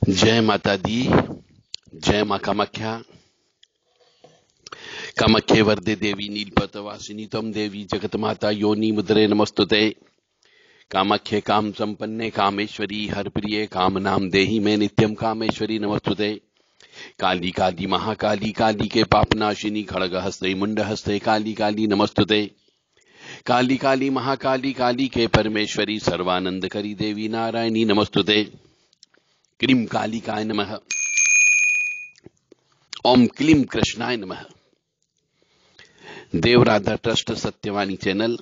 जय माता दी। जय मां कामाख्या। कामाख्ये वरदे देवी नीलपतवासिनी तम देवी जगत माता योनि मुद्रे नमस्तुते। कामाख्ये काम संपन्ने कामेश्वरी हर प्रिये काम नाम देहि में नित्यम कामेश्वरी नमस्तुते। काली काली महाकाली काली के पापनाशिनी खड़ग हस्ते मुंड हस्ते काली काली नमस्तुते। काली काली महाकाली काली के परमेश्वरी सर्वानंद करी देवी नारायणी नमस्तुते। क्लीं कालिकाय नमः। ओम क्लीं कृष्णाय नमः। देव राधा ट्रस्ट सत्यवाणी चैनल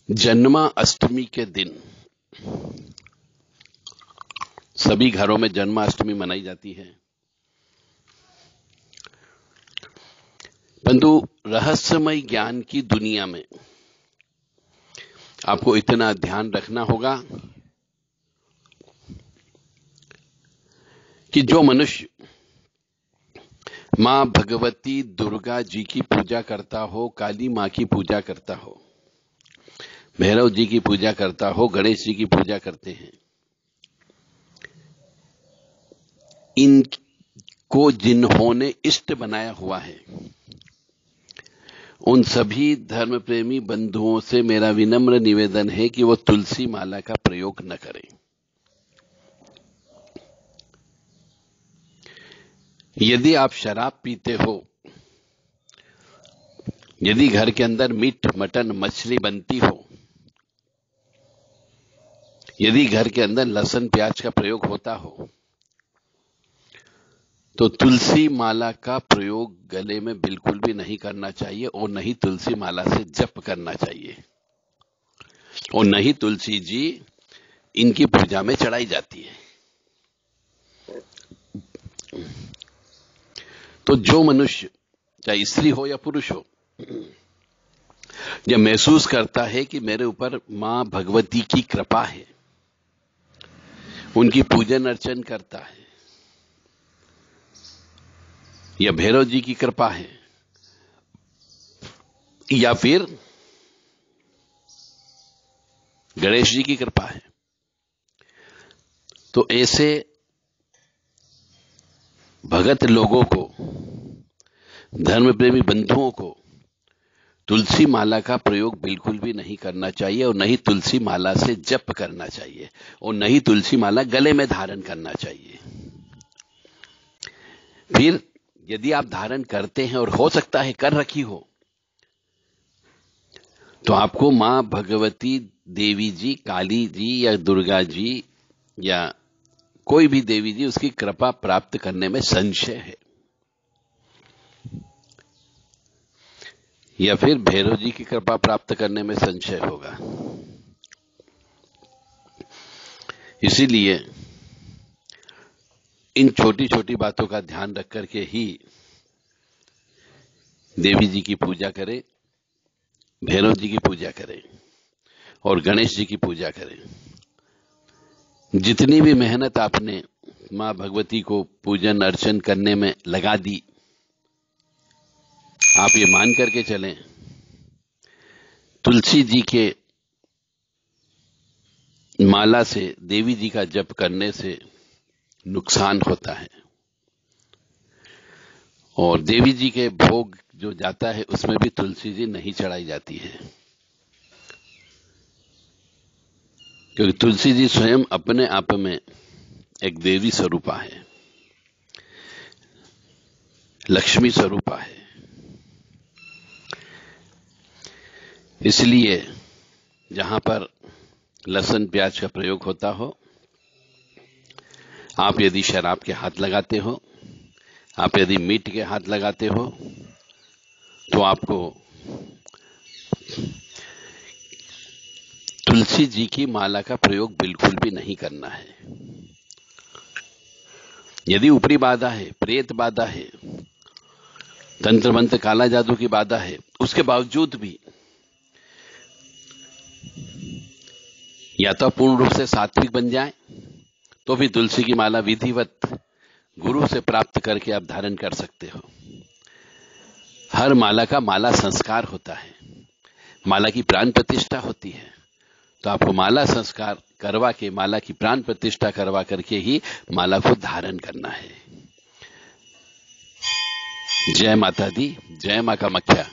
जन्माष्टमी के दिन सभी घरों में जन्माष्टमी मनाई जाती है, परंतु रहस्यमय ज्ञान की दुनिया में आपको इतना ध्यान रखना होगा कि जो मनुष्य मां भगवती दुर्गा जी की पूजा करता हो, काली मां की पूजा करता हो, भैरव जी की पूजा करता हो, गणेश जी की पूजा करते हैं, इनको जिन्होंने इष्ट बनाया हुआ है, उन सभी धर्म प्रेमी बंधुओं से मेरा विनम्र निवेदन है कि वो तुलसी माला का प्रयोग न करें। यदि आप शराब पीते हो, यदि घर के अंदर मीट मटन मछली बनती हो, यदि घर के अंदर लहसुन प्याज का प्रयोग होता हो, तो तुलसी माला का प्रयोग गले में बिल्कुल भी नहीं करना चाहिए और नहीं तुलसी माला से जप करना चाहिए और नहीं तुलसी जी इनकी पूजा में चढ़ाई जाती है। तो जो मनुष्य चाहे स्त्री हो या पुरुष हो, जब महसूस करता है कि मेरे ऊपर मां भगवती की कृपा है, उनकी पूजन अर्चन करता है, या भैरव जी की कृपा है, या फिर गणेश जी की कृपा है, तो ऐसे भगत लोगों को, धर्म प्रेमी बंधुओं को तुलसी माला का प्रयोग बिल्कुल भी नहीं करना चाहिए और नहीं तुलसी माला से जप करना चाहिए और नहीं तुलसी माला गले में धारण करना चाहिए। फिर यदि आप धारण करते हैं और हो सकता है कर रखी हो, तो आपको मां भगवती देवी जी, काली जी या दुर्गा जी या कोई भी देवी जी, उसकी कृपा प्राप्त करने में संशय है, या फिर भैरव जी की कृपा प्राप्त करने में संशय होगा। इसीलिए इन छोटी छोटी बातों का ध्यान रख करके ही देवी जी की पूजा करें, भैरव जी की पूजा करें और गणेश जी की पूजा करें। जितनी भी मेहनत आपने मां भगवती को पूजन अर्चन करने में लगा दी, आप ये मान करके चलें, तुलसी जी के माला से, देवी जी का जप करने से नुकसान होता है और देवी जी के भोग जो जाता है उसमें भी तुलसी जी नहीं चढ़ाई जाती है, क्योंकि तुलसी जी स्वयं अपने आप में एक देवी स्वरूपा है, लक्ष्मी स्वरूपा है। इसलिए जहां पर लहसुन प्याज का प्रयोग होता हो, आप यदि शराब के हाथ लगाते हो, आप यदि मीट के हाथ लगाते हो, तो आपको तुलसी जी की माला का प्रयोग बिल्कुल भी नहीं करना है। यदि ऊपरी बाधा है, प्रेत बाधा है, तंत्र मंत्र काला जादू की बाधा है, उसके बावजूद भी या तो पूर्ण रूप से सात्विक बन जाए, तो भी तुलसी की माला विधिवत गुरु से प्राप्त करके आप धारण कर सकते हो। हर माला का माला संस्कार होता है, माला की प्राण प्रतिष्ठा होती है, तो आपको माला संस्कार करवा के माला की प्राण प्रतिष्ठा करवा करके ही माला को धारण करना है। जय माता दी, जय मां कामाख्या।